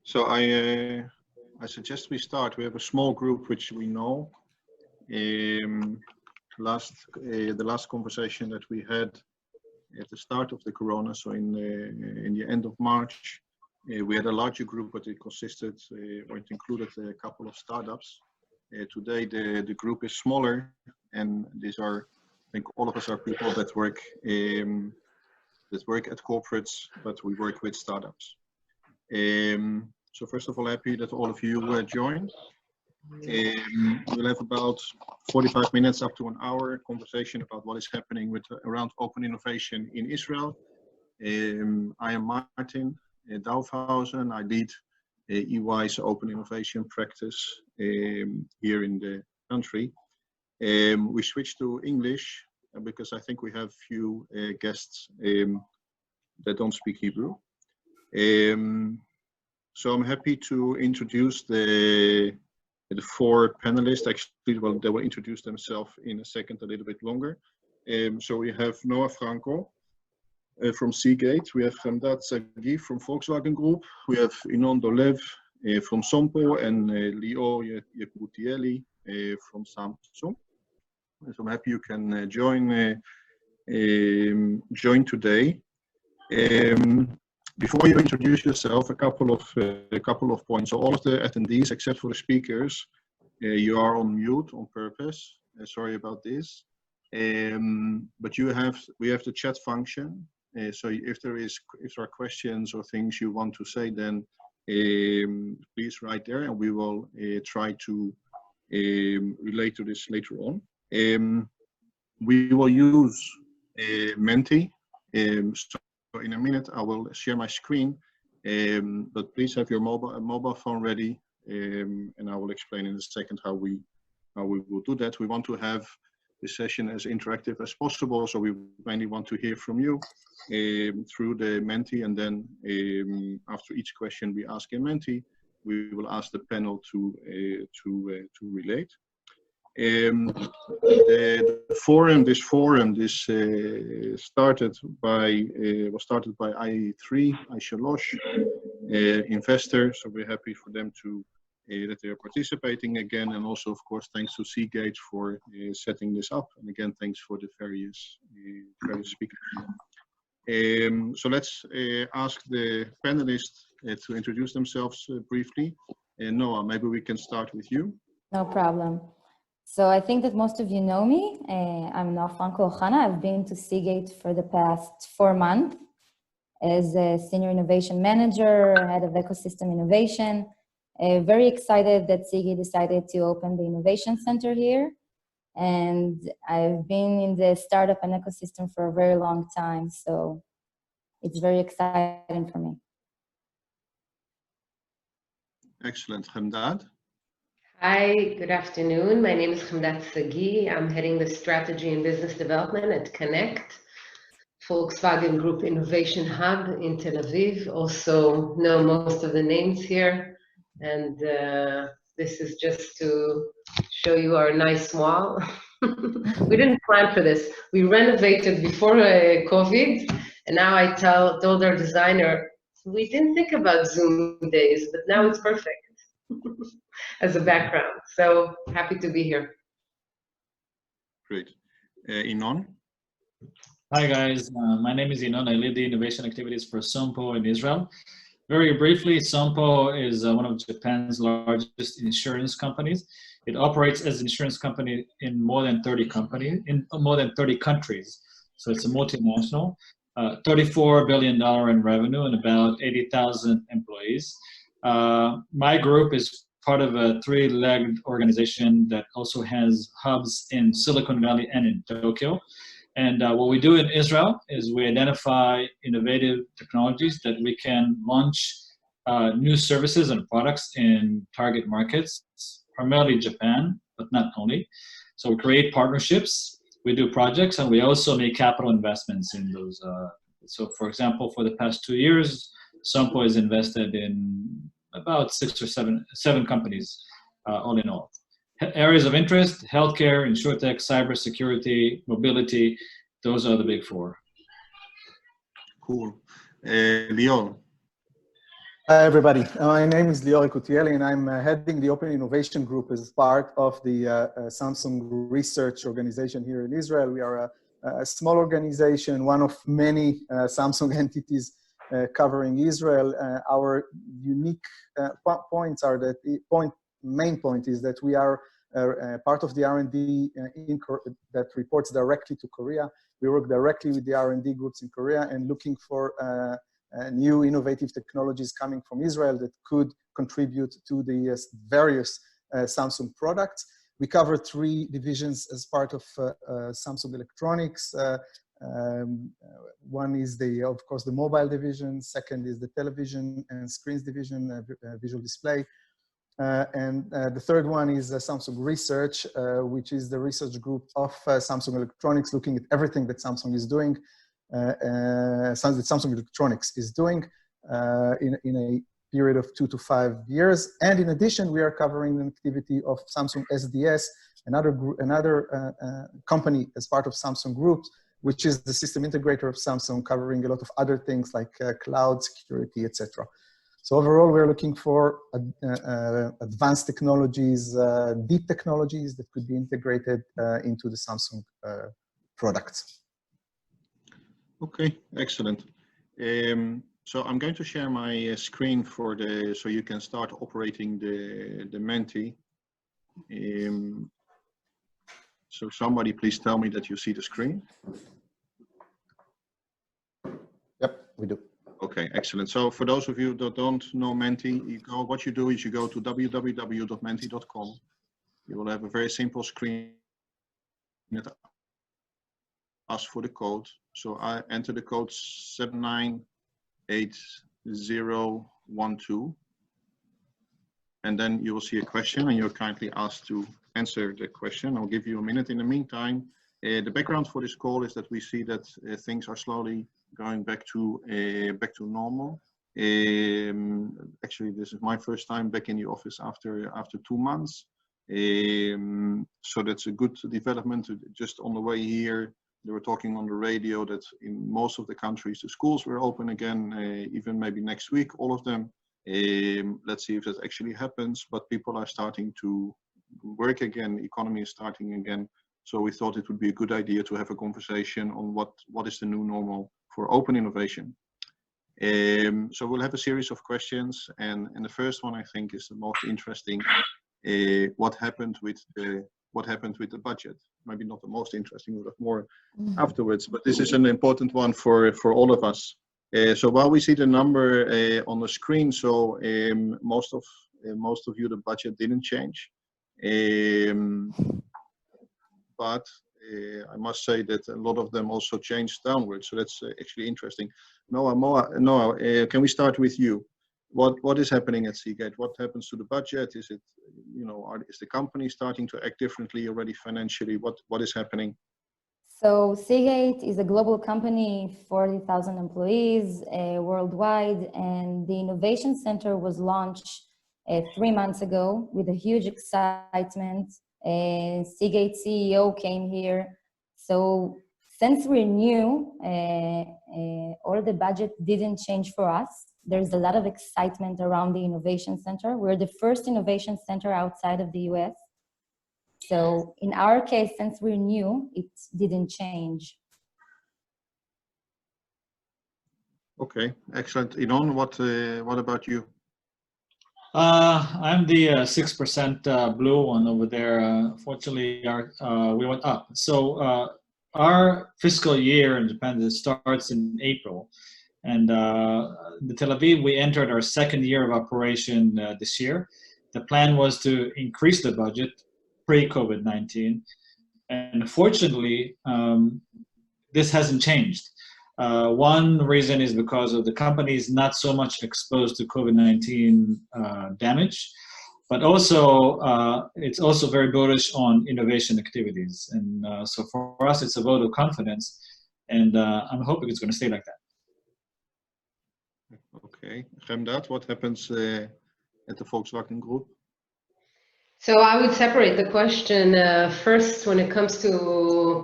So I suggest we start. We have a small group which we know. The last conversation that we had at the start of the Corona, so in the end of March, we had a larger group, but it consisted or it included a couple of startups. Today the group is smaller, and these are, I think, all of us are people that work at corporates, but we work with startups. So first of all, happy that all of you joined. We'll have about 45 minutes up to an hour conversation about what is happening around open innovation in Israel. I am Martin Daufhausen. I lead EY's open innovation practice here in the country. We switched to English because I think we have few guests that don't speak Hebrew. So I'm happy to introduce the four panelists. Actually, well, they will introduce themselves in a second, a little bit longer. So we have Noah Franco from Seagate. We have Hamdat Sagi from Volkswagen Group. We have Inon Dolev from Sompo, and Lior Yekutieli from Samsung. So I'm happy you can join today. Before you introduce yourself, a couple of points. So all of the attendees, except for the speakers, you are on mute on purpose. Sorry about this. But we have the chat function. So if there are questions or things you want to say, then please write there, and we will try to relate to this later on. We will use Menti. So in a minute, I will share my screen, but please have your mobile phone ready, and I will explain in a second how we will do that. We want to have the session as interactive as possible, so we mainly want to hear from you through the Menti, and then after each question we ask in Menti, we will ask the panel to relate. This forum was started by i3 investor, so we're happy for them that they are participating again, and also of course thanks to Seagate for setting this up, and again thanks for the various speakers. So let's ask the panelists to introduce themselves briefly. Noah, maybe we can start with you. No problem. So I think that most of you know me. I'm Noah Franco Ohana. I've been to Seagate for the past 4 months as a senior innovation manager, head of ecosystem innovation. Very excited that Seagate decided to open the innovation center here. And I've been in the startup and ecosystem for a very long time. So it's very exciting for me. Excellent. Hamdat? Hi, good afternoon. My name is Hamdat Sagi. I'm heading the strategy and business development at Connect, Volkswagen Group Innovation Hub in Tel Aviv. Also know most of the names here. And this is just to show you our nice wall. We didn't plan for this. We renovated before COVID, and now I told our designer, we didn't think about Zoom days, but now it's perfect. As a background. So happy to be here. Great. Inon? Hi guys, my name is Inon. I lead the innovation activities for Sompo in Israel. Very briefly, Sompo is one of Japan's largest insurance companies. It operates as an insurance company in more than 30 countries. So it's a multinational, $34 billion in revenue and about 80,000 employees. My group is part of a 3-legged organization that also has hubs in Silicon Valley and in Tokyo. And what we do in Israel is we identify innovative technologies that we can launch new services and products in target markets, primarily Japan, but not only. So we create partnerships, we do projects, and we also make capital investments in those. So for example, for the past 2 years, Sompo has invested in about 6 or 7 companies, all in all. Areas of interest: healthcare, insurtech, cybersecurity, mobility. Those are the big 4. Cool. Lior. Hi, everybody. My name is Lior Ikutieli, and I'm heading the Open Innovation Group as part of the Samsung Research Organization here in Israel. We are a small organization, one of many Samsung entities covering Israel. Our unique points are that main point is that we are part of the R&D that reports directly to Korea. We work directly with the R&D groups in Korea and looking for new innovative technologies coming from Israel that could contribute to the various Samsung products. We cover 3 divisions as part of Samsung Electronics. One is of course, the mobile division. Second is the television and screens division, visual display. And the third one is Samsung Research, which is the research group of Samsung Electronics, looking at everything that Samsung is doing, Samsung Electronics is doing in a period of 2 to 5 years. And in addition, we are covering the activity of Samsung SDS, another company as part of Samsung Group, which is the system integrator of Samsung, covering a lot of other things like cloud security, etc. So overall, we're looking for advanced technologies, deep technologies that could be integrated into the Samsung products. Okay, excellent. So I'm going to share my screen so you can start operating the Menti. So somebody please tell me that you see the screen. Yep, we do. Okay, excellent. So for those of you that don't know Menti, what you do is you go to www.menti.com. You will have a very simple screen that asks for the code. So I enter the code 798012. And then you will see a question and you're kindly asked to answer the question. I'll give you a minute. In the meantime, the background for this call is that we see that things are slowly going back to normal. Actually, this is my first time back in the office after 2 months. So that's a good development. Just on the way here, they were talking on the radio that in most of the countries, the schools were open again, even maybe next week, all of them. Let's see if that actually happens, but people are starting to work again, the economy is starting again. So we thought it would be a good idea to have a conversation on what is the new normal for open innovation. So we'll have a series of questions, and the first one I think is the most interesting. What happened with the budget? Maybe not the most interesting, we'll have more afterwards, but this is an important one for all of us. So while we see the number on the screen, so most of you, the budget didn't change. But I must say that a lot of them also changed downwards. So that's actually interesting. Noah, can we start with you? What is happening at Seagate? What happens to the budget? Is it, is the company starting to act differently already financially? What is happening? So Seagate is a global company, 40,000 employees worldwide, and the Innovation Center was launched 3 months ago with a huge excitement. Seagate CEO came here. So since we're new, all the budget didn't change for us. There's a lot of excitement around the Innovation Center. We're the first Innovation Center outside of the US. So in our case, since we're new, it didn't change. Okay, excellent. Inon, what about you? I'm the 6% blue one over there. Fortunately, we went up. So our fiscal year in Japan starts in April. And the Tel Aviv, we entered our 2nd year of operation this year. The plan was to increase the budget pre-COVID-19. And fortunately, this hasn't changed. One reason is because of the companies not so much exposed to COVID-19 damage, but also it's also very bullish on innovation activities. And so for us, it's a vote of confidence, and I'm hoping it's going to stay like that. Okay, Gemdat, what happens at the Volkswagen Group? So I would separate the question first when it comes to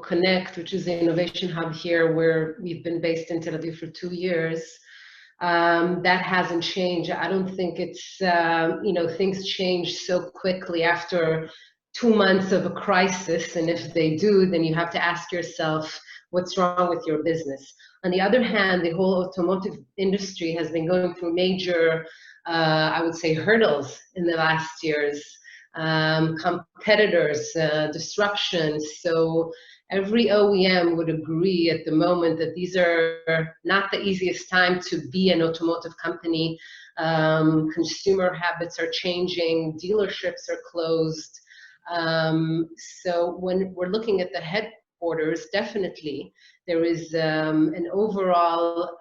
Connect, which is the innovation hub here, where we've been based in Tel Aviv for 2 years. That hasn't changed. I don't think it's, things change so quickly after 2 months of a crisis. And if they do, then you have to ask yourself, what's wrong with your business? On the other hand, the whole automotive industry has been going through major, I would say, hurdles in the last years. Competitors, disruptions. So every OEM would agree at the moment that these are not the easiest time to be an automotive company. Consumer habits are changing, dealerships are closed. So when we're looking at the headquarters, definitely there is an overall,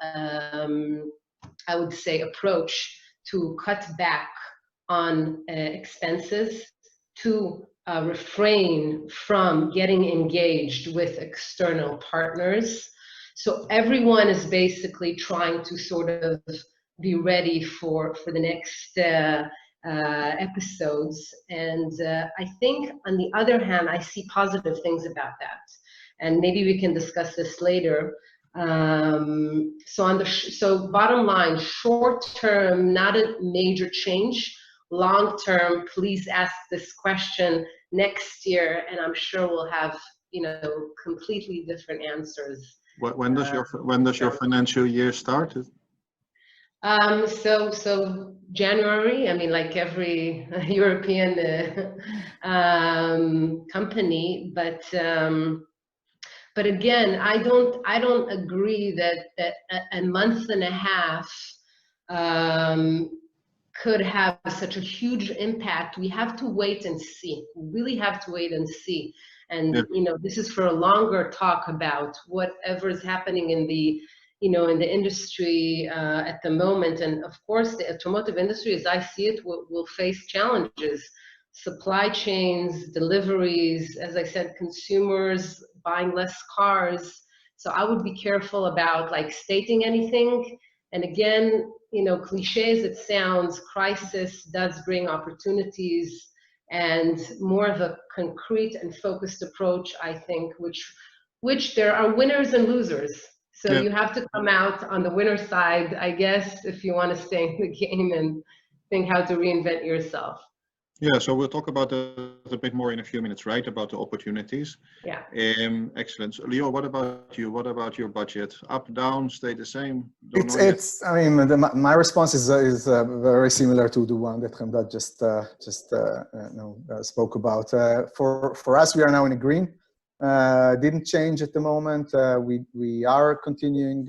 I would say, approach to cut back on expenses, to refrain from getting engaged with external partners. So everyone is basically trying to sort of be ready for the next episodes. And I think, on the other hand, I see positive things about that. And maybe we can discuss this later. So bottom line, short term, not a major change. Long term, please ask this question next year, and I'm sure we'll have, completely different answers. When does your financial year start? So January. I mean, like every European company, but again, I don't agree that a month and a half could have such a huge impact. We have to wait and see. We really have to wait and see. And this is for a longer talk about whatever is happening in the industry at the moment. And of course, the automotive industry, as I see it, will face challenges. Supply chains, deliveries, as I said, consumers buying less cars. So I would be careful about stating anything. And again, cliche as it sounds, crisis does bring opportunities, and more of a concrete and focused approach, I think, which there are winners and losers. So you have to come out on the winner side, I guess, if you want to stay in the game and think how to reinvent yourself. Yeah, so we'll talk about that a bit more in a few minutes, right? About the opportunities. Yeah. Excellent. So, Leo, what about you? What about your budget? Up, down, stay the same? I mean, my response is very similar to the one that Gemdat just spoke about. For us, we are now in a green. Didn't change at the moment. We are continuing,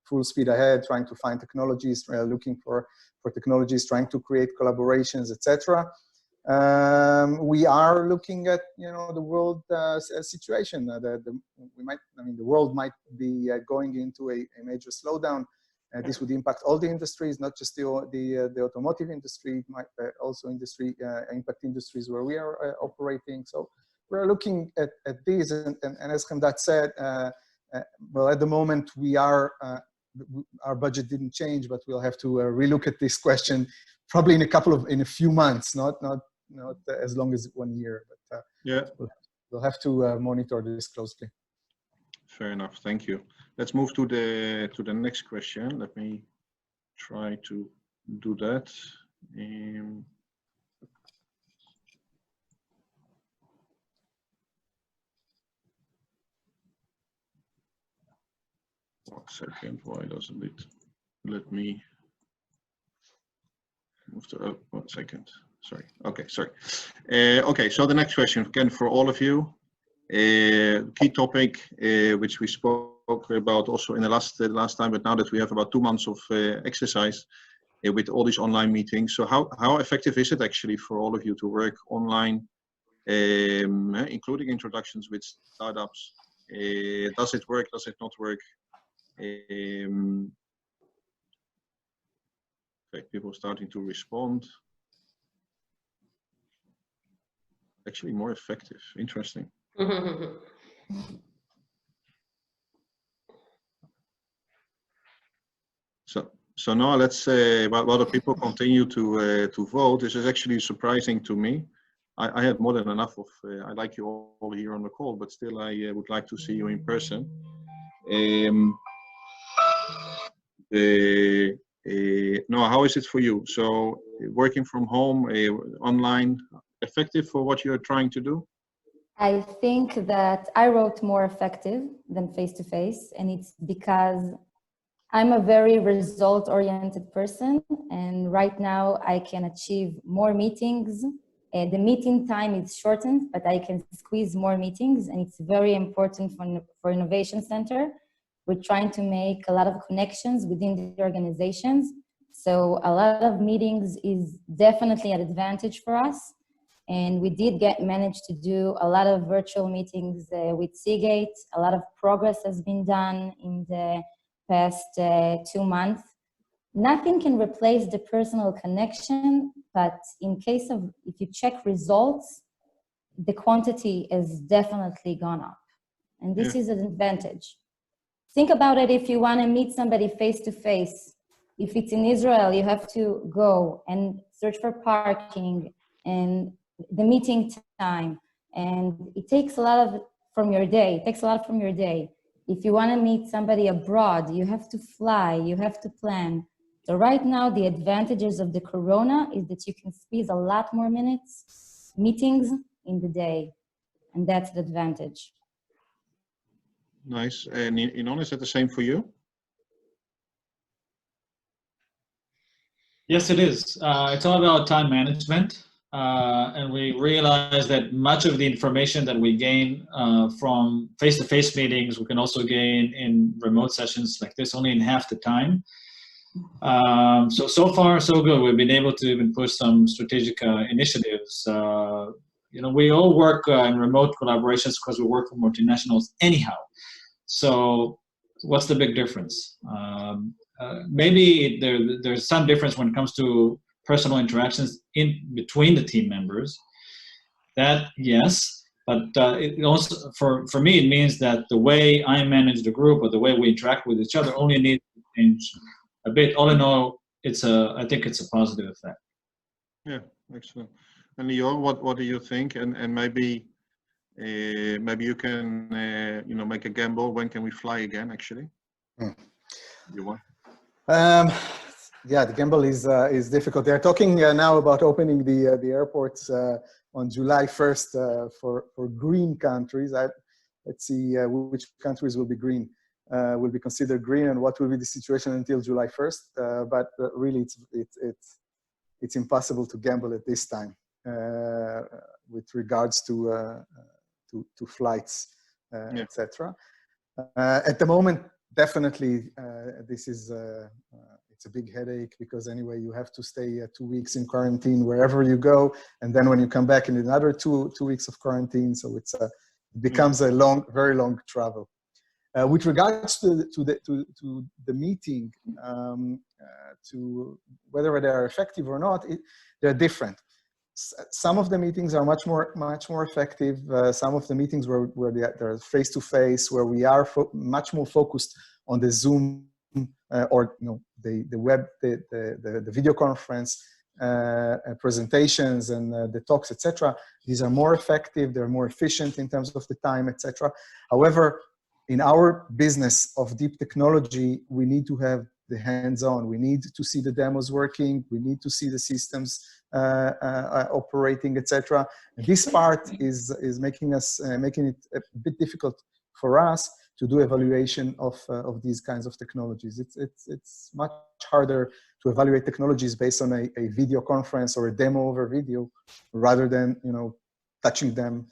full speed ahead, trying to find technologies, looking for technologies, trying to create collaborations, etc. We are looking at the world situation. The world might be going into a major slowdown. This would impact all the industries, not just the automotive industry. It might also impact industries where we are operating. So we're looking at these, and as Gemdat said, well, at the moment we are. Our budget didn't change, but we'll have to relook at this question probably in a few months, not as long as 1 year. But we'll have to monitor this closely. Fair enough. Thank you. Let's move to the next question. Let me try to do that. 1 second. Why doesn't it let me move to 1 second? Sorry. Okay, sorry. Okay, so the next question, again, for all of you. Key topic, which we spoke about also in the last time, but now that we have about 2 months of exercise with all these online meetings. So how effective is it actually for all of you to work online, including introductions with startups Does it work? Does it not work? Okay, people starting to respond. Actually more effective. Interesting. So now let's say while the people continue to vote, this is actually surprising to me. I had more than enough of, I like you all here on the call, but still I would like to see you in person. No, how is it for you? So working from home, online, effective for what you're trying to do? I think that I wrote more effective than face-to-face, and it's because I'm a very result-oriented person, and right now I can achieve more meetings. The meeting time is shortened, but I can squeeze more meetings, and it's very important for Innovation Center. We're trying to make a lot of connections within the organizations, so a lot of meetings is definitely an advantage for us. And we did manage to do a lot of virtual meetings with Seagate. A lot of progress has been done in the past 2 months. Nothing can replace the personal connection, but in case of, if you check results, the quantity has definitely gone up. And this is an advantage. Think about it, if you want to meet somebody face-to-face, if it's in Israel, you have to go and search for parking and the meeting time, and it takes a lot from your day. If you want to meet somebody abroad, you have to fly, you have to plan. So right now, the advantages of the corona is that you can squeeze a lot more meetings in the day, and that's the advantage. Nice. And Inon, is that the same for you? Yes, it is. It's all about time management. And we realize that much of the information that we gain from face-to-face meetings, we can also gain in remote sessions like this, only in half the time. So far, so good. We've been able to even push some strategic initiatives. We all work in remote collaborations because we work with multinationals anyhow. So what's the big difference? Maybe there's some difference when it comes to personal interactions in between the team members. That, yes, but it also, for me, it means that the way I manage the group or the way we interact with each other only needs to change a bit. All in all, I think it's a positive effect. Yeah, excellent. And Lior, what do you think? And maybe you can make a gamble. When can we fly again? Actually, you want? Yeah, the gamble is difficult. They're talking now about opening the airports on July 1st for green countries. Let's see which countries will be green, will be considered green, and what will be the situation until July 1st. But really, it's impossible to gamble at this time with regards to flights, etc. At the moment, definitely, this is. It's a big headache because anyway, you have to stay 2 weeks in quarantine wherever you go. And then when you come back in another two weeks of quarantine. So it becomes a very long travel. With regards to the meeting, to whether they are effective or not, they're different. Some of the meetings are much more effective. Some of the meetings where they're face-to-face, where we are much more focused on the Zoom or the web, the video conference presentations and the talks, etc. These are more effective. They're more efficient in terms of the time, etc. However, in our business of deep technology, we need to have the hands-on. We need to see the demos working. We need to see the systems operating, etc. This part is making it a bit difficult for us to do evaluation of these kinds of technologies. It's much harder to evaluate technologies based on a video conference or a demo over video, rather than touching them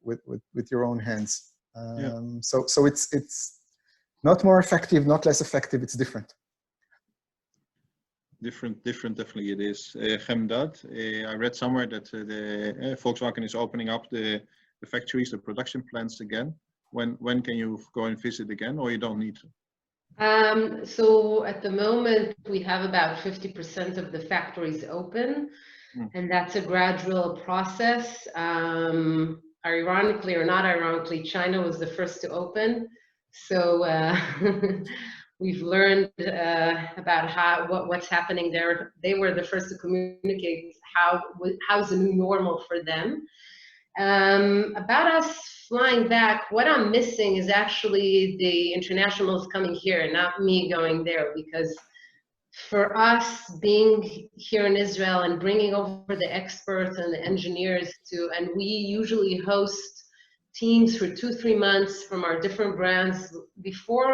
with your own hands. So it's not more effective, not less effective. It's different. Different, definitely it is. Chemdad, I read somewhere that Volkswagen is opening up the factories, the production plants again. When can you go and visit again, or you don't need to? So at the moment, we have about 50% of the factories open, and that's a gradual process. Ironically or not ironically, China was the first to open. So we've learned about what's happening there. They were the first to communicate how's the new normal for them. About us flying back, what I'm missing is actually the internationals coming here, not me going there, because for us being here in Israel and bringing over the experts and the engineers and we usually host teams for 2-3 months from our different brands. Before,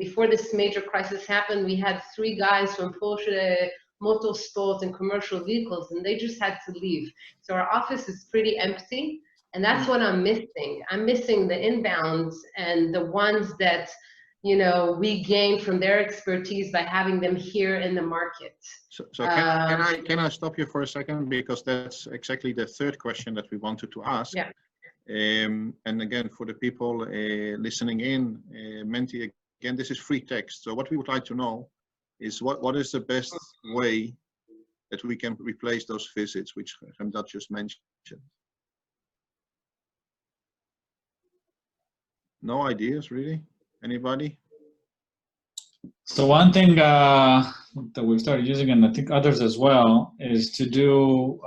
before this major crisis happened, we had 3 guys from Porsche Motorsport and commercial vehicles, and they just had to leave. So our office is pretty empty, and that's what I'm missing. I'm missing the inbounds and the ones that, we gain from their expertise by having them here in the market. So can I stop you for a second, because that's exactly the third question that we wanted to ask. Yeah. And again, for the people listening in, Menti, again, this is free text. So what we would like to know is what is the best way that we can replace those visits, which Hamdat just mentioned. No ideas, really? Anybody? So one thing that we've started using, and I think others as well, is to do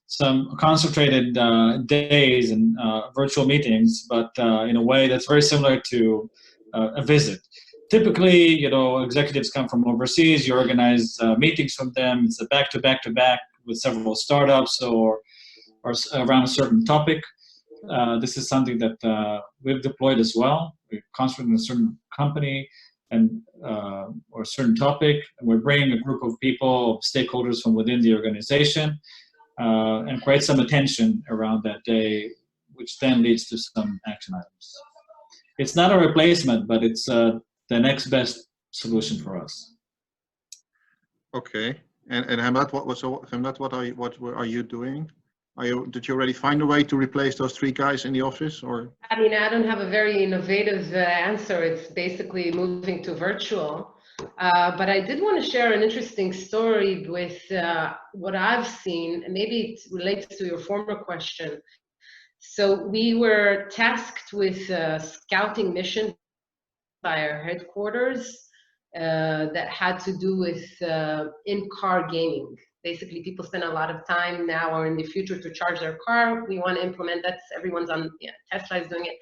some concentrated days and virtual meetings, but in a way that's very similar to a visit. Typically, executives come from overseas, you organize meetings from them, it's a back-to-back-to-back with several startups or around a certain topic. This is something that we've deployed as well. We're concentrating on a certain company and or a certain topic, and we're bringing a group of people, stakeholders from within the organization, and create some attention around that day, which then leads to some action items. It's not a replacement, but it's the next best solution for us. Okay, and Hamdat, what are you doing? Did you already find a way to replace those 3 guys in the office, or? I don't have a very innovative answer. It's basically moving to virtual. But I did want to share an interesting story with what I've seen, and maybe it relates to your former question. So we were tasked with a scouting mission by our headquarters that had to do with in-car gaming. Basically, people spend a lot of time now or in the future to charge their car. We want to implement that. Everyone's on, Tesla is doing it.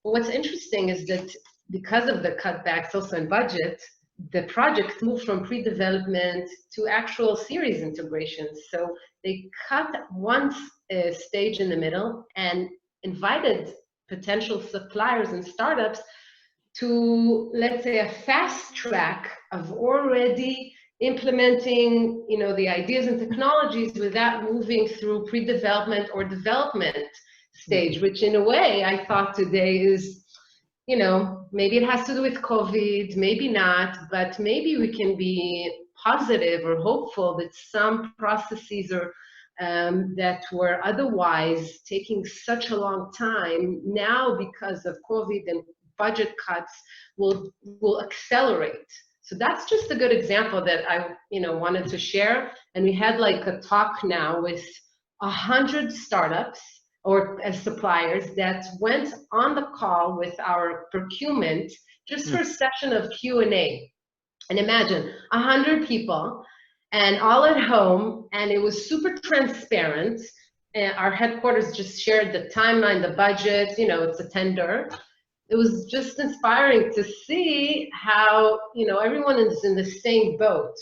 But what's interesting is that because of the cutbacks also in budget, the project moved from pre-development to actual series integrations. So they cut one stage in the middle and invited potential suppliers and startups to, let's say, a fast track of already implementing, the ideas and technologies without moving through pre-development or development stage, which in a way I thought today is, maybe it has to do with COVID, maybe not, but maybe we can be positive or hopeful that some processes or that were otherwise taking such a long time now because of COVID and budget cuts will accelerate. So that's just a good example that I, wanted to share. And we had like a talk now with 100 startups or suppliers that went on the call with our procurement just for a session of Q&A. And imagine 100 people and all at home, and it was super transparent. Our headquarters just shared the timeline, the budget, it's a tender. It was just inspiring to see how, everyone is in the same boat.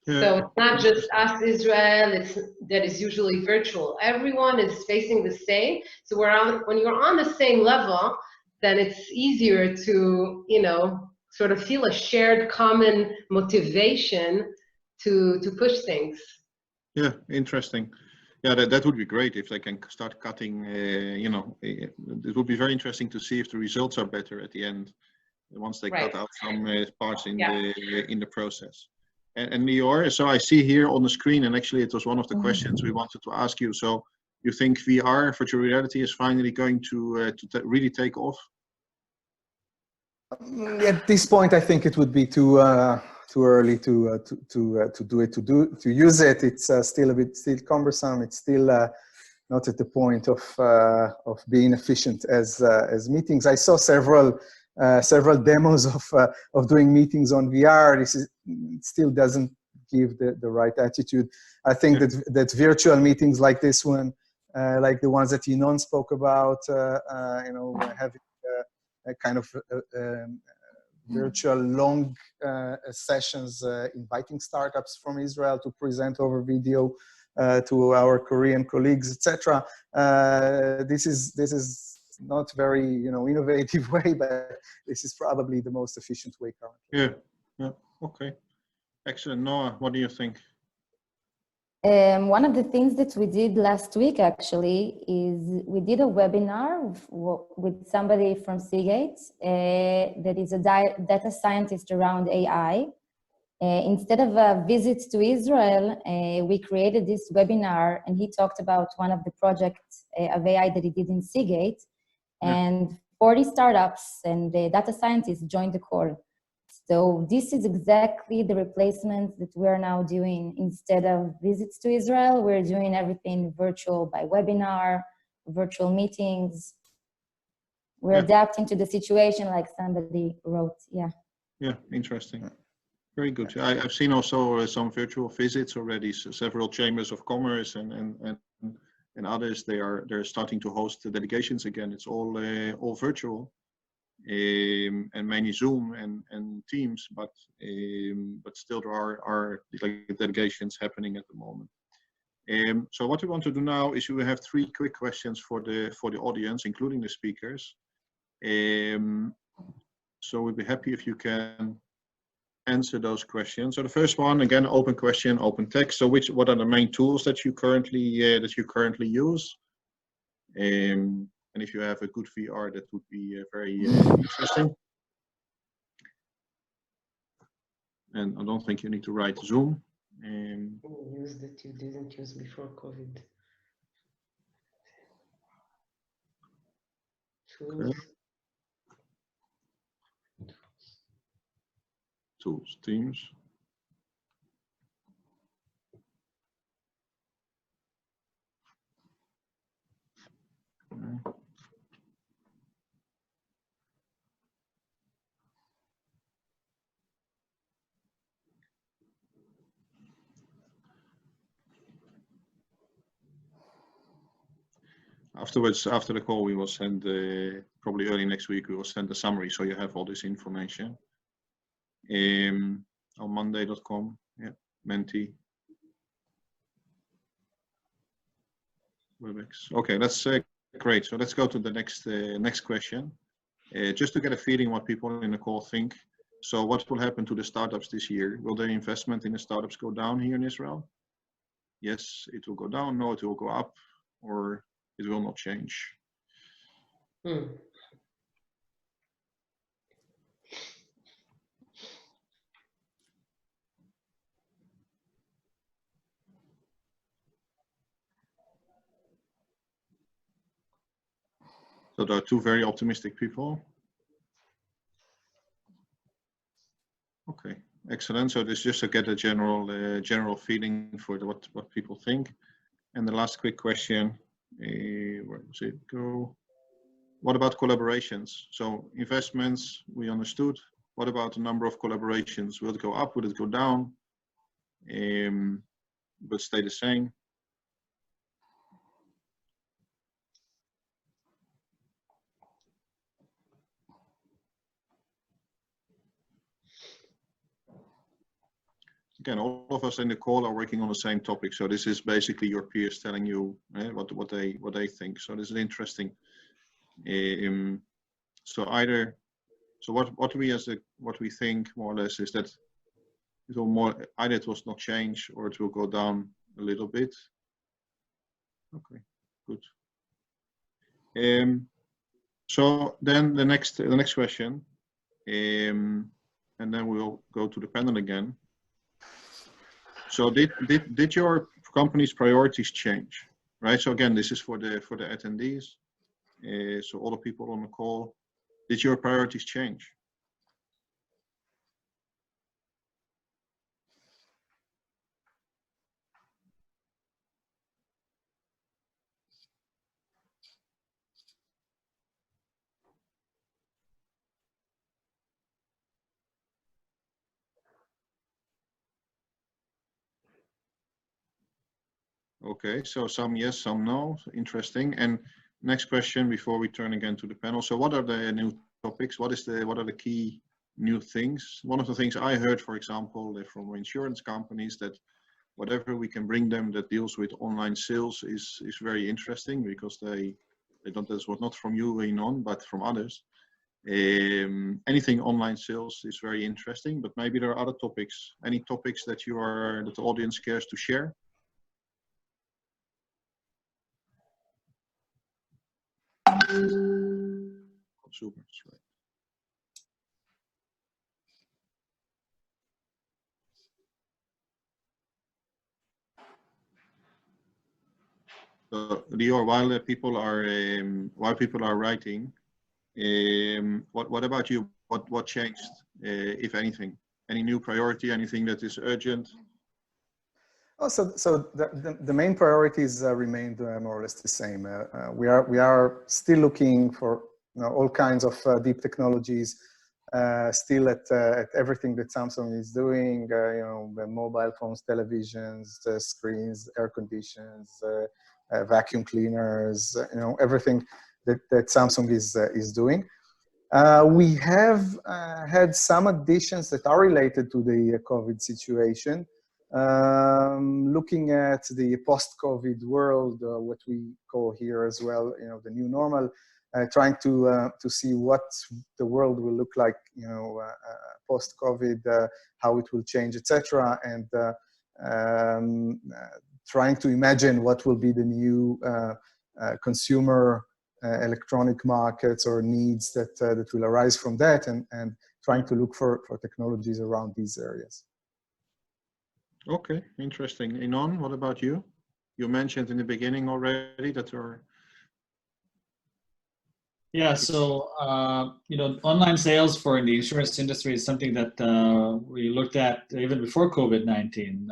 Yeah. So it's not just us, Israel, that is usually virtual. Everyone is facing the same. So when you're on the same level, then it's easier to, sort of feel a shared common motivation to push things. Yeah, interesting. Yeah, that would be great if they can start cutting, it would be very interesting to see if the results are better at the end, once they cut out some parts in the process. And Lior, so I see here on the screen, and actually it was one of the questions we wanted to ask you. So You think VR, virtual reality, is finally going to really take off? At this point, I think it would be too early to use it. It's still cumbersome. It's still not at the point of being efficient as meetings. I saw several demos of doing meetings on VR. It still doesn't give the right attitude. I think that virtual meetings like this one, like the ones that Yinon spoke about, having a kind of virtual long sessions, inviting startups from Israel to present over video to our Korean colleagues, etc. This is not very innovative way, but this is probably the most efficient way currently. Yeah. Okay. Excellent. Noah, what do you think? One of the things that we did last week actually is we did a webinar with somebody from Seagate that is a data scientist around AI. Instead of a visit to Israel, we created this webinar and he talked about one of the projects of AI that he did in Seagate, and 40 startups and data scientists joined the call. So this is exactly the replacement that we're now doing. Instead of visits to Israel, we're doing everything virtual by webinar, virtual meetings. We're adapting to the situation like somebody wrote, Yeah, interesting. Very good. I've seen also some virtual visits already. So several chambers of commerce and others, they're starting to host the delegations again. It's all virtual. And mainly Zoom and Teams, but still there are delegations happening at the moment. So what we want to do now is we have 3 quick questions for the audience, including the speakers. So we'd be happy if you can answer those questions. So the first one, again, open question, open text. So what are the main tools that you currently use? And if you have a good VR, that would be very interesting. And I don't think you need to write Zoom. Use that you didn't use before COVID. Tools. Tools, Teams. Okay. Afterwards, after the call, we will send, probably early next week, we will send a summary so you have all this information. On monday.com, Menti. WebEx. Okay, that's great. So let's go to the next question. Just to get a feeling what people in the call think. So what will happen to the startups this year? Will their investment in the startups go down here in Israel? Yes, it will go down. No, it will go up, or it will not change. So there are 2 very optimistic people. Okay, excellent. So this just to get a general feeling for what people think. And the last quick question, where does it go? What about collaborations? So investments, we understood. What about the number of collaborations? Will it go up? Will it go down? But stay the same? Again, all of us in the call are working on the same topic. So this is basically your peers telling you what they think. So this is interesting. So what we think more or less is that it will either it will not change or it will go down a little bit. Okay, good. So then the next question, and then we'll go to the panel again. So did your company's priorities change, right? So again, this is for the attendees. So all the people on the call, did your priorities change? Okay, so some yes, some no. Interesting. And next question before we turn again to the panel. So what are the new topics? What are the key new things? One of the things I heard, for example, from insurance companies, that whatever we can bring them that deals with online sales is very interesting, because they don't, this was not from you, Inon, but from others. Anything online sales is very interesting, but maybe there are other topics. Any topics that that the audience cares to share? Consumers, right. So, Lior, while people are writing, what about you? What changed, if anything? Any new priority? Anything that is urgent? Oh, so the main priorities remained more or less the same. We are still looking for all kinds of deep technologies, still at everything that Samsung is doing. The mobile phones, televisions, screens, air conditions, vacuum cleaners. Everything that Samsung is doing. We have had some additions that are related to the COVID situation. Looking at the post-COVID world, what we call here as well, the new normal, trying to see what the world will look like, post-COVID, how it will change, etc., and trying to imagine what will be the new consumer electronic markets or needs that will arise from that, and trying to look for technologies around these areas. Okay, interesting. Inon, what about you? You mentioned in the beginning already that there. Yeah, so online sales for the insurance industry is something that we looked at even before COVID-19,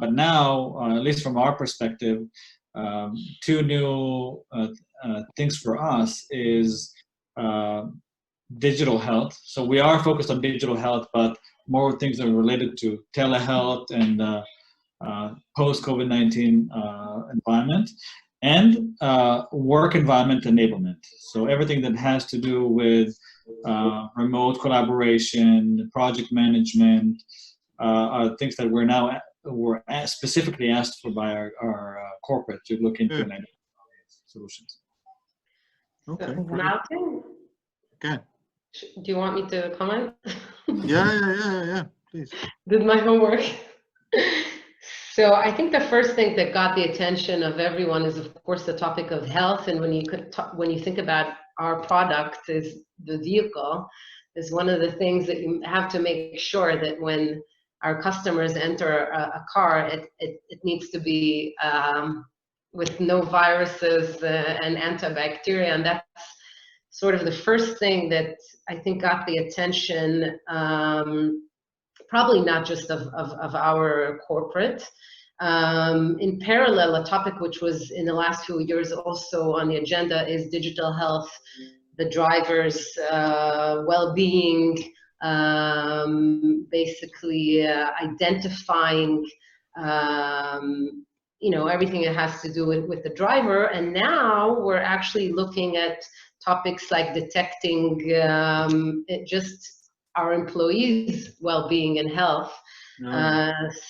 but now, at least from our perspective, two new things for us is digital health. So we are focused on digital health, but more things that are related to telehealth and post-COVID-19 environment, and work environment enablement. So everything that has to do with remote collaboration, project management, are things that we're specifically asked for by our corporate to look into and identify solutions. Okay. Malcolm? Okay. Do you want me to comment? Yeah, please. Did my homework. So I think the first thing that got the attention of everyone is, of course, the topic of health. And when you think about our product is the vehicle, is one of the things that you have to make sure that when our customers enter a car, it needs to be with no viruses and antibacterial, and that's sort of the first thing that I think got the attention, probably not just of our corporate. In parallel, a topic which was in the last few years also on the agenda is digital health, the driver's well-being, basically identifying everything that has to do with the driver. And now we're actually looking at topics like detecting just our employees' well-being and health,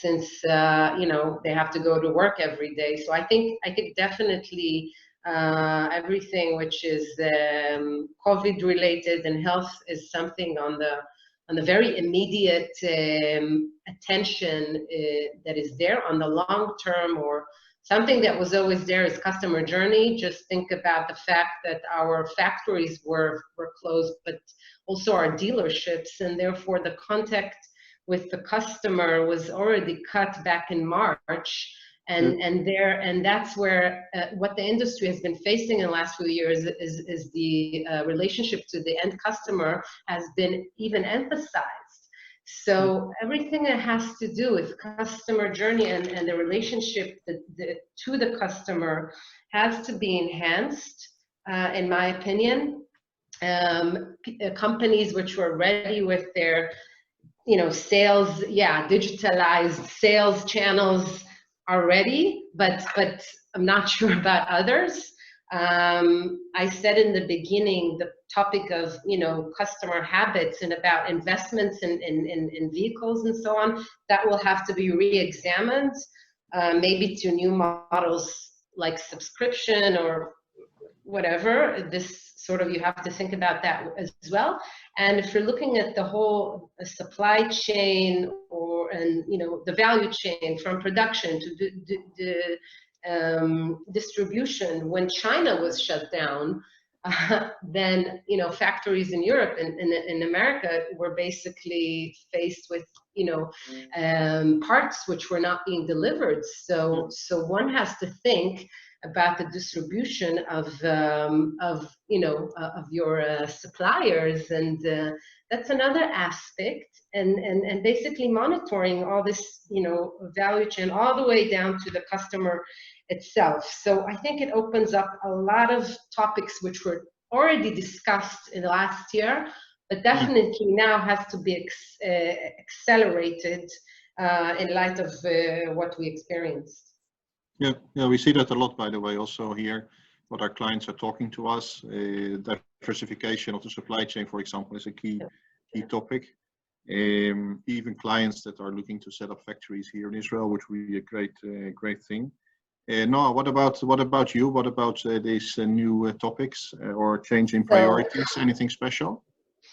since they have to go to work every day. So I think definitely everything which is COVID related and health is something on the very immediate attention that is there. On the long term, or something that was always there, is customer journey. Just think about the fact that our factories were closed, but also our dealerships, and therefore the contact with the customer was already cut back in March. And that's where what the industry has been facing in the last few years is the relationship to the end customer has been even emphasized. So everything that has to do with customer journey and the relationship to the customer has to be enhanced, in my opinion. Companies which were ready with their, sales, digitalized sales channels are ready, but I'm not sure about others. I said in the beginning, the topic of, customer habits and about investments in vehicles and so on, that will have to be re-examined, maybe to new models like subscription or whatever. This sort of, you have to think about that as well. And if you're looking at the whole supply chain the value chain from production to the distribution, when China was shut down, then, factories in Europe and in America were basically faced with, parts which were not being delivered. So one has to think about the distribution of your suppliers, and that's another aspect, and basically monitoring all this, value chain all the way down to the customer itself. So I think it opens up a lot of topics which were already discussed in the last year, but definitely now has to be accelerated in light of what we experienced. Yeah, we see that a lot, by the way, also here, what our clients are talking to us. Diversification of the supply chain, for example, is a key topic. Even clients that are looking to set up factories here in Israel, which would be a great thing. Noah, what about you? What about these new topics or change in priorities? Anything special?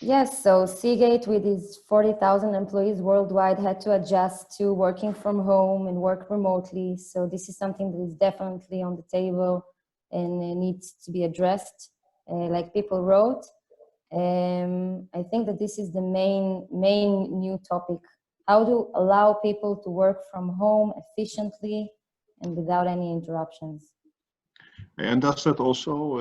Yes, so Seagate with its 40,000 employees worldwide had to adjust to working from home and work remotely. So this is something that is definitely on the table and needs to be addressed, like people wrote. I think that this is the main new topic: how to allow people to work from home efficiently and without any interruptions. And does it also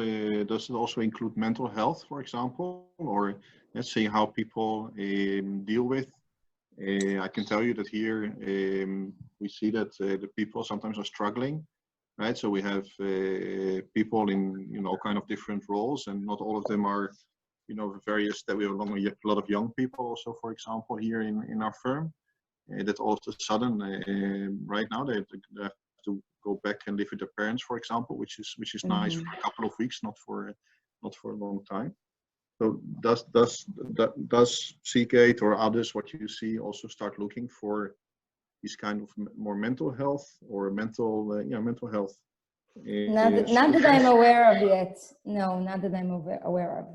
include mental health, for example, or let's see how people deal with? I can tell you that here we see that the people sometimes are struggling, right? So we have people in all kind of different roles, and not all of them are, various. That we have a lot of young people also, for example, here in our firm. That all of a sudden, right now, they have to go back and live with their parents, for example, which is nice for a couple of weeks, not for a long time. So does Seagate or others, what you see, also start looking for these kind of more mental health or mental health? Not that I'm aware of yet. No, not that I'm aware of.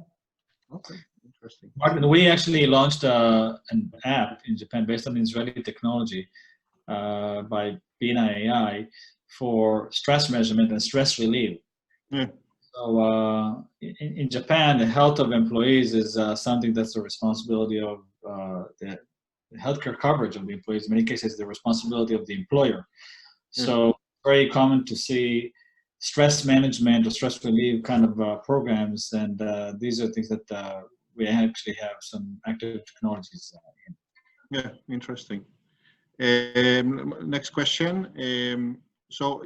Okay, interesting. Martin, we actually launched an app in Japan based on Israeli technology by Bina AI for stress measurement and stress relief. Yeah. So in Japan, the health of employees is something that's the responsibility of the healthcare coverage of the employees. In many cases, the responsibility of the employer. So very common to see stress management or stress relief kind of programs, and these are things that we actually have some active technologies in. Yeah, interesting. Next question. So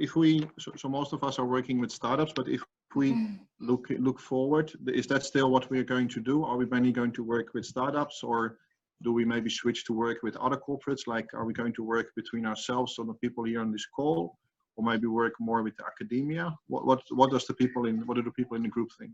most of us are working with startups, but if we look forward, is that still what we're going to do? Are we mainly going to work with startups, or do we maybe switch to work with other corporates? Like, are we going to work between ourselves, so the people here on this call, or maybe work more with academia? What do the people in the group think?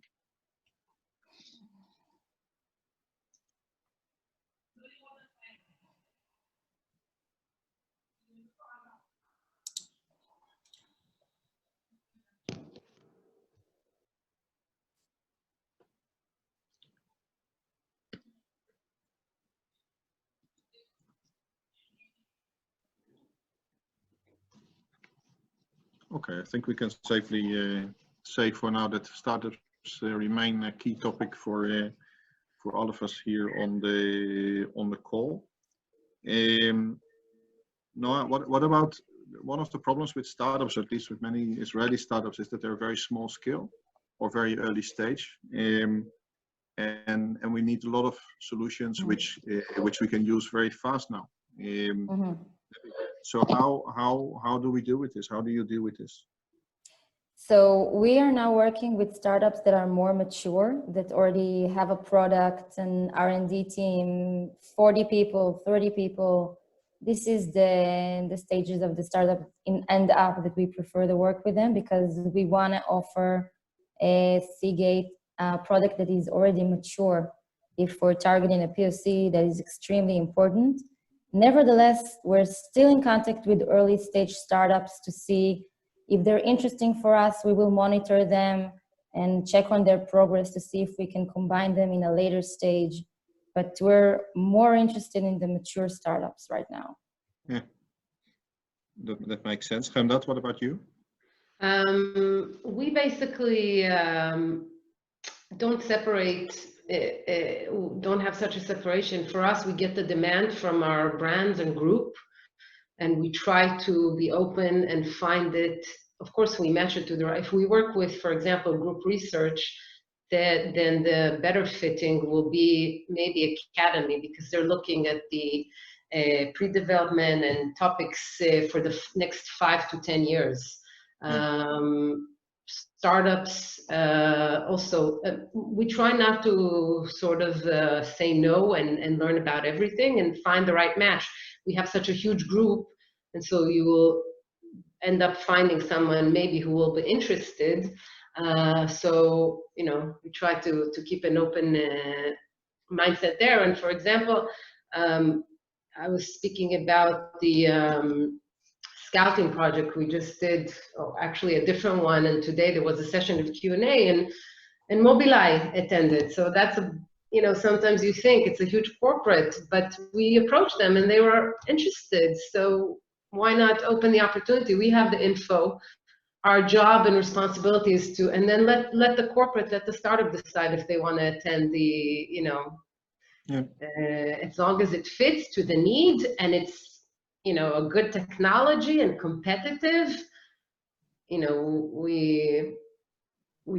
Okay, I think we can safely say for now that startups remain a key topic for all of us here on the call. Noah, what about one of the problems with startups, at least with many Israeli startups, is that they're very small scale or very early stage. And we need a lot of solutions which we can use very fast now. So how do we deal with this? How do you deal with this? So we are now working with startups that are more mature, that already have a product, an R&D team, 40 people, 30 people. This is the stages of the startup and up that we prefer to work with them, because we want to offer a Seagate product that is already mature. If we're targeting a POC, that is extremely important. Nevertheless, we're still in contact with early stage startups to see if they're interesting for us. We will monitor them and check on their progress to see if we can combine them in a later stage. But we're more interested in the mature startups right now. Yeah, that makes sense. Hamdat, what about you? We basically don't separate, don't have such a separation. For us, we get the demand from our brands and group, and we try to be open and find it. Of course, we match it to the right. If we work with, for example, group research, then the better fitting will be maybe academy, because they're looking at the pre-development and topics for the next 5 to 10 years. Startups also, we try not to sort of say no and learn about everything and find the right match. We have such a huge group, and so you will end up finding someone maybe who will be interested. So, you know, we try to keep an open mindset there. And for example, I was speaking about the scouting project we just did, actually a different one, and today there was a session of Q&A, and Mobileye attended. So that's a, you know, sometimes you think it's a huge corporate, but we approached them and they were interested. So why not open the opportunity? We have the info. Our job and responsibility is to, and then let the corporate, let the startup decide if they want to attend the, you know, as long as it fits to the need and it's, you know, a good technology and competitive, you know, we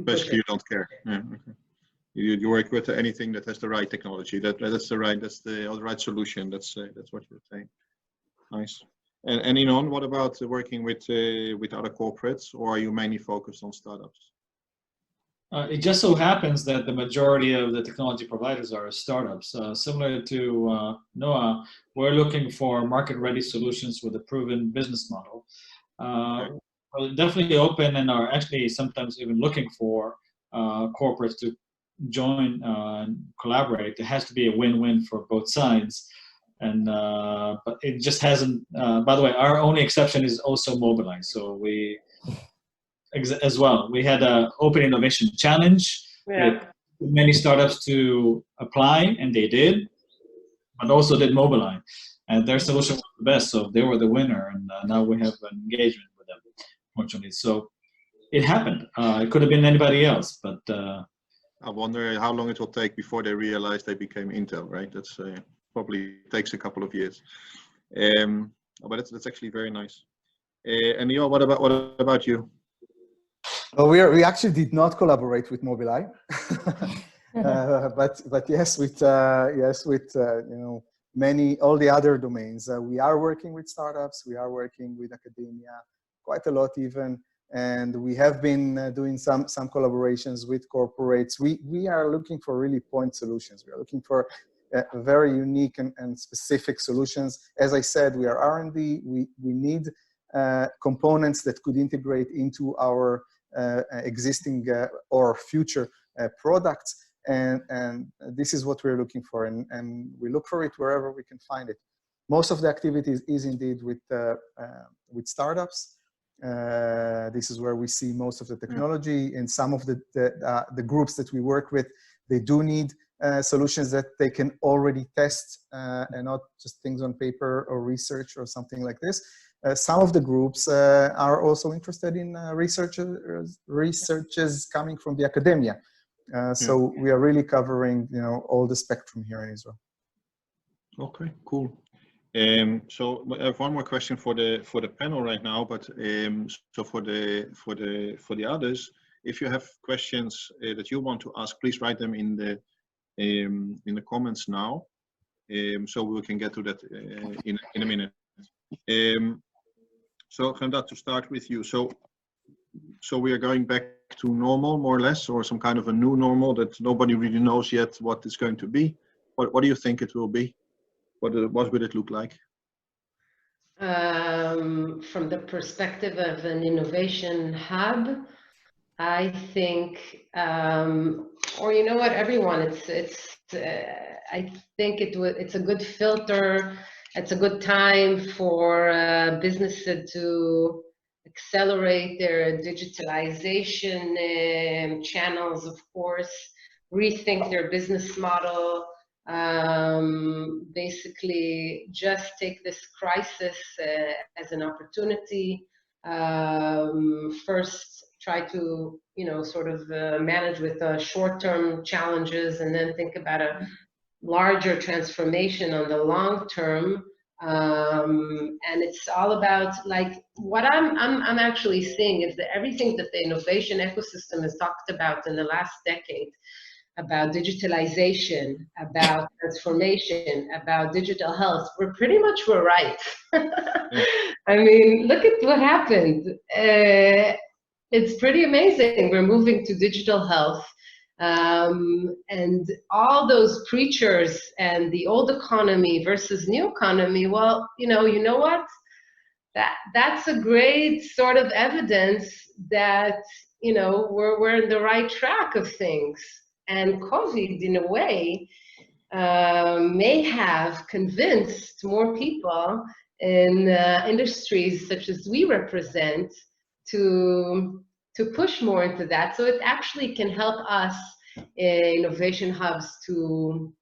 basically you don't care. Yeah, okay. You work with anything that has the right technology. That's the right solution. That's what you're saying. Nice. And Inon, what about working with other corporates, or are you mainly focused on startups? It just so happens that the majority of the technology providers are startups. Similar to Noah, we're looking for market-ready solutions with a proven business model. We're definitely open and are actually sometimes even looking for corporates to join and collaborate. It has to be a win-win for both sides. And but it just hasn't. By the way, our only exception is also Mobileye. So we, as well, we had an Open Innovation Challenge with many startups to apply, and they did, but also did Mobileye, and their solution was the best. So they were the winner, and now we have an engagement with them, fortunately. So it happened. It could have been anybody else, but I wonder how long it will take before they realize they became Intel, right? That's probably takes a couple of years, but that's actually very nice. And Neil, what about you? Well, we actually did not collaborate with Mobileye, but yes, with you know, all the other domains. We are working with startups. We are working with academia, quite a lot even, and we have been doing some collaborations with corporates. We are looking for really point solutions. We are looking for very unique and specific solutions. As I said, we are R&D. We need components that could integrate into our existing or future products, and this is what we're looking for, and we look for it wherever we can find it. Most of the activities is indeed with startups. This is where we see most of the technology. In some of the groups that we work with, they do need solutions that they can already test and not just things on paper or research or something like this. Some of the groups are also interested in researchers coming from the academia. So we are really covering, you know, all the spectrum here in Israel. Okay, cool. So I have one more question for the panel right now, but so for the others, if you have questions that you want to ask, please write them in the comments now, so we can get to that in a minute. So Gemdat, to start with you, so we are going back to normal, more or less, or some kind of a new normal that nobody really knows yet what it's going to be. What do you think it will be? What will it look like? From the perspective of an innovation hub, I think, or you know what, everyone, I think it's a good filter. It's a good time for businesses to accelerate their digitalization channels, of course, rethink their business model, basically just take this crisis as an opportunity. First, try to, sort of manage with short-term challenges, and then think about a larger transformation on the long term. And it's all about, like, what I'm actually seeing is that everything that the innovation ecosystem has talked about in the last decade, about digitalization, about transformation, about digital health, we're right. I mean, look at what happened. It's pretty amazing. We're moving to digital health. And all those preachers and the old economy versus new economy, well, you know what? That's a great sort of evidence that, we're in the right track of things. And COVID, in a way, may have convinced more people in industries such as we represent to push more into that. So it actually can help us innovation hubs to,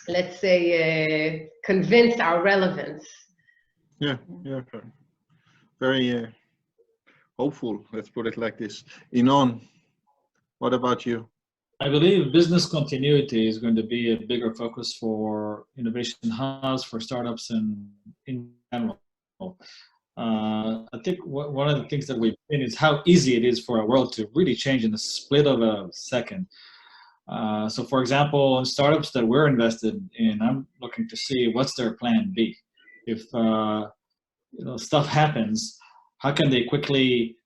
let's say, convince our relevance. Yeah, very hopeful, let's put it like this. Inon, what about you? I believe business continuity is going to be a bigger focus for innovation hubs, for startups, and in general. I think one of the things that we've seen is how easy it is for our world to really change in the split of a second. So for example, in startups that we're invested in, I'm looking to see what's their plan B. If stuff happens, how can they quickly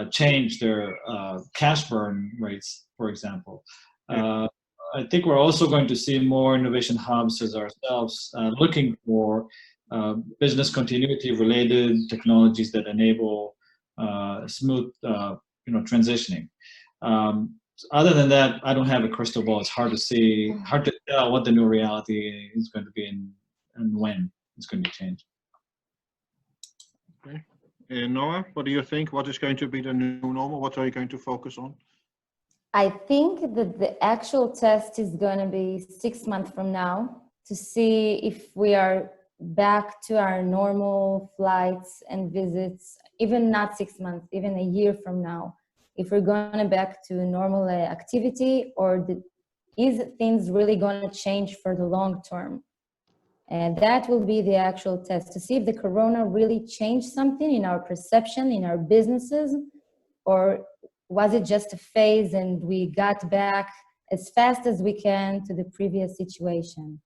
change their cash burn rates, for example. I think we're also going to see more innovation hubs as ourselves looking for business continuity related technologies that enable smooth transitioning. Other than that, I don't have a crystal ball. It's hard to tell what the new reality is going to be and when it's going to change. Okay. Noah, what do you think? What is going to be the new normal? What are you going to focus on? I think that the actual test is going to be 6 months from now to see if we are back to our normal flights and visits, even not 6 months, even a year from now. If we're going back to normal activity, or is things really going to change for the long term? And that will be the actual test to see if the corona really changed something in our perception, in our businesses, or was it just a phase and we got back as fast as we can to the previous situation?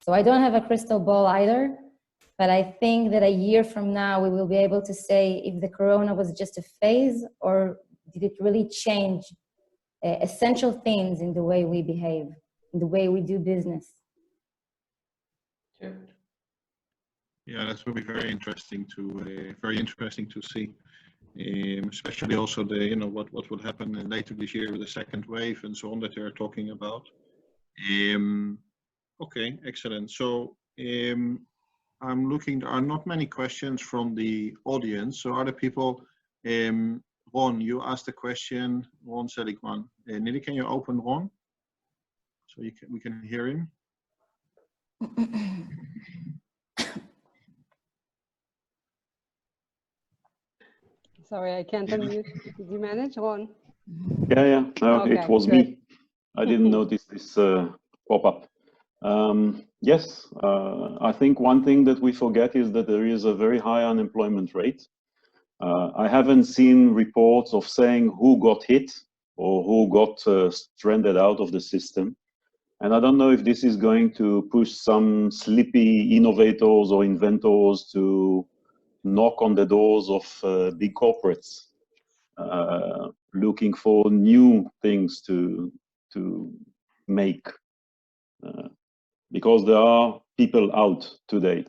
So I don't have a crystal ball either, but I think that a year from now we will be able to say if the corona was just a phase or did it really change essential things in the way we behave, in the way we do business. Yeah, that will be very interesting to see. Especially also the what will happen later this year with the second wave and so on that they're talking about. Okay, excellent. So I'm looking. There are not many questions from the audience. So other people, Ron, you asked a question. Ron Seligman. Nili, can you open Ron so we can hear him? Sorry, I can't unmute. Did you manage, Ron? Yeah. Okay, it was good. me. I didn't notice this pop-up. Yes, I think one thing that we forget is that there is a very high unemployment rate. I haven't seen reports of saying who got hit or who got stranded out of the system. And I don't know if this is going to push some sleepy innovators or inventors to knock on the doors of big corporates, looking for new things to make, because there are people out today.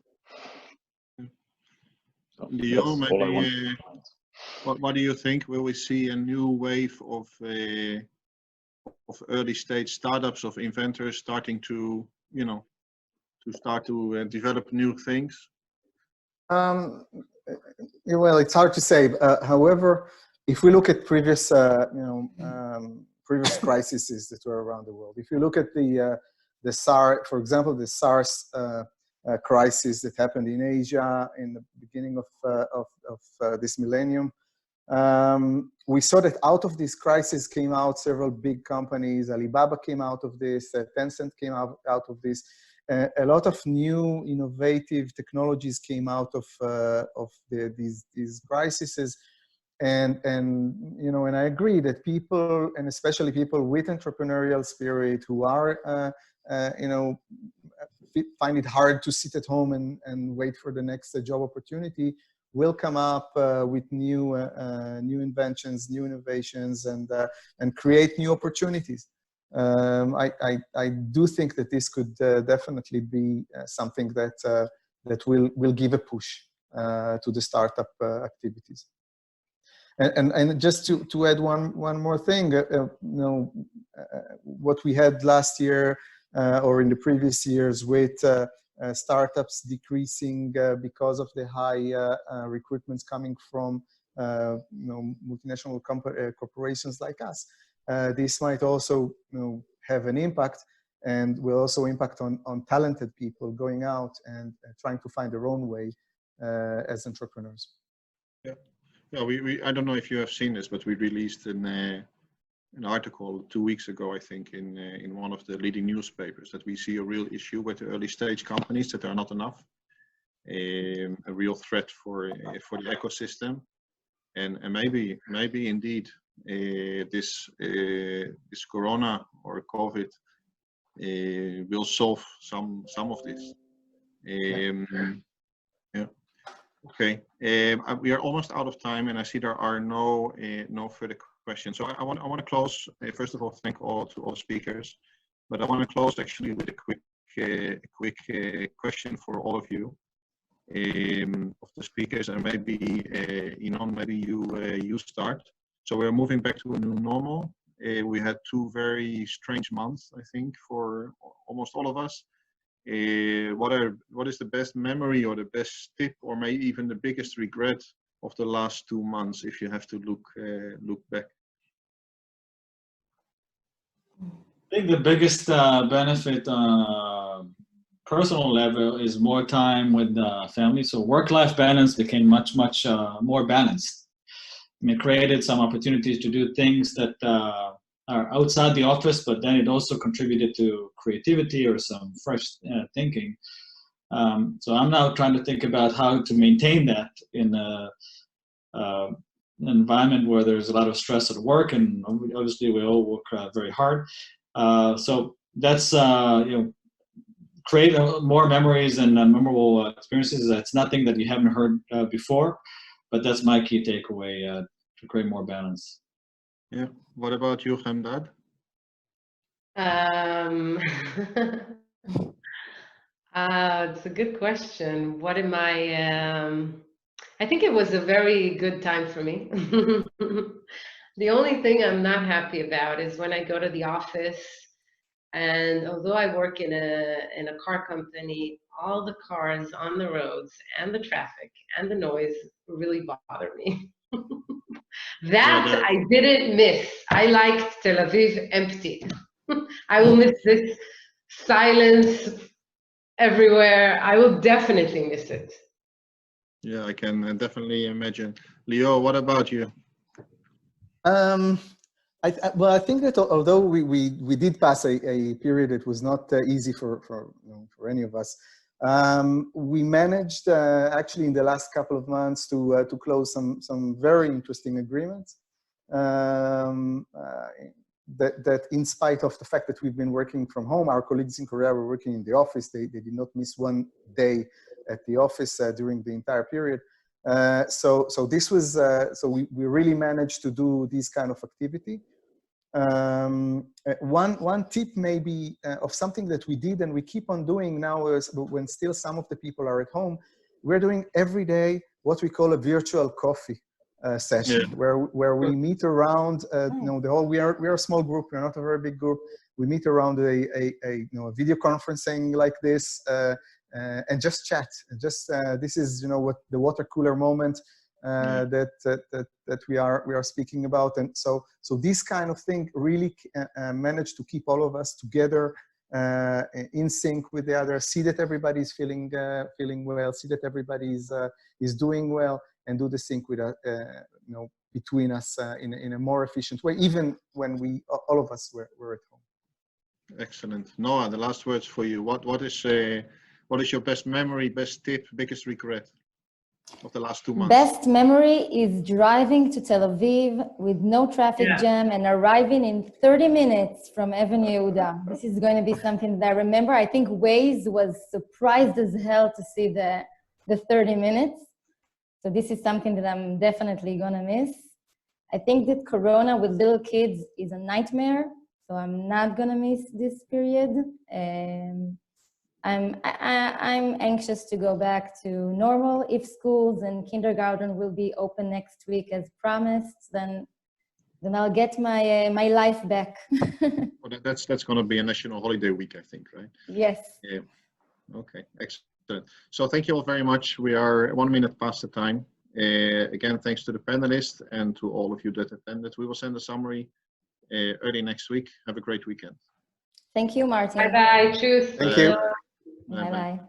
So Leo, that's all I want. maybe, what do you think? Will we see a new wave of early stage startups, of inventors starting to, you know, start to develop new things? Well, it's hard to say. However, if we look at previous, previous crises that were around the world, if you look at the SARS, for example, the SARS crisis that happened in Asia in the beginning of this millennium, we saw that out of this crisis came out several big companies. Alibaba came out of this, Tencent came out of this. A lot of new innovative technologies came out of these crises. And you know, and I agree that people, and especially people with entrepreneurial spirit who are, you know, find it hard to sit at home and wait for the next job opportunity, will come up with new inventions, new innovations, and create new opportunities. I do think that this could definitely be something that will give a push to the startup activities. And just to add one more thing, you know, what we had last year or in the previous years with startups decreasing because of the high recruitments coming from you know, multinational corporations like us. This might also, you know, have an impact, and will also impact on talented people going out and trying to find their own way as entrepreneurs. Yeah, I don't know if you have seen this, but we released an article 2 weeks ago, I think, in one of the leading newspapers, that we see a real issue with the early stage companies, that there are not enough, a real threat for the ecosystem, and maybe indeed this Corona or COVID will solve some of this. Yeah. Okay. We are almost out of time, and I see there are no further questions. So I want to close. First of all, thank all speakers, but I want to close actually with a quick question for all of you, of the speakers, and maybe Inon, maybe you start. So we're moving back to a new normal. We had 2 very strange months, I think, for almost all of us. What is the best memory or the best tip, or maybe even the biggest regret of the last 2 months, if you have to look back? I think the biggest benefit personal level is more time with the family. So work-life balance became much more balanced. And it created some opportunities to do things that are outside the office, but then it also contributed to creativity or some fresh thinking. So I'm now trying to think about how to maintain that in an environment where there's a lot of stress at work, and obviously we all work very hard. So that's you know, create more memories and memorable experiences. That's nothing that you haven't heard before, but that's my key takeaway, to create more balance. Yeah. What about you, Hamdad? It's a good question. What am I think it was a very good time for me. The only thing I'm not happy about is when I go to the office, and although I work in a car company, all the cars on the roads and the traffic and the noise really bother me. That I didn't miss. I liked Tel Aviv empty. I will miss this silence everywhere. I will definitely miss it. Yeah, I can definitely imagine. Leo, what about you? Well, I think that although we did pass a period that was not easy for any of us, we managed actually in the last couple of months to close some very interesting agreements. That in spite of the fact that we've been working from home, our colleagues in Korea were working in the office. They did not miss one day at the office during the entire period. So this was so we really managed to do this kind of activity. One tip maybe of something that we did and we keep on doing now is when still some of the people are at home, we're doing every day what we call a virtual coffee session, where we meet around the whole. We are a small group. We're not a very big group. We meet around a video conferencing like this and just chat. And just this is what the water cooler moment that we are speaking about. And so this kind of thing really managed to keep all of us together in sync with the other. See that everybody's feeling well. See that everybody is doing well. And do the sync with between us in a more efficient way, even when all of us were at home. Excellent. Noah, the last words for you. What is your best memory, best tip, biggest regret of the last 2 months? Best memory is driving to Tel Aviv with no traffic jam and arriving in 30 minutes from Even Yehuda. This is going to be something that I remember. I think Waze was surprised as hell to see the 30 minutes. So this is something that I'm definitely gonna miss. I think that Corona with little kids is a nightmare, so I'm not gonna miss this period. I'm anxious to go back to normal. If schools and kindergarten will be open next week as promised, then I'll get my life back. Well, that's going to be a national holiday week, I think, right? Yes. Yeah. Okay. Excellent. So thank you all very much. We are 1 minute past the time. Again, thanks to the panelists and to all of you that attended. We will send a summary early next week. Have a great weekend. Thank you, Martin. Bye-bye. Cheers. Thank you. Bye-bye.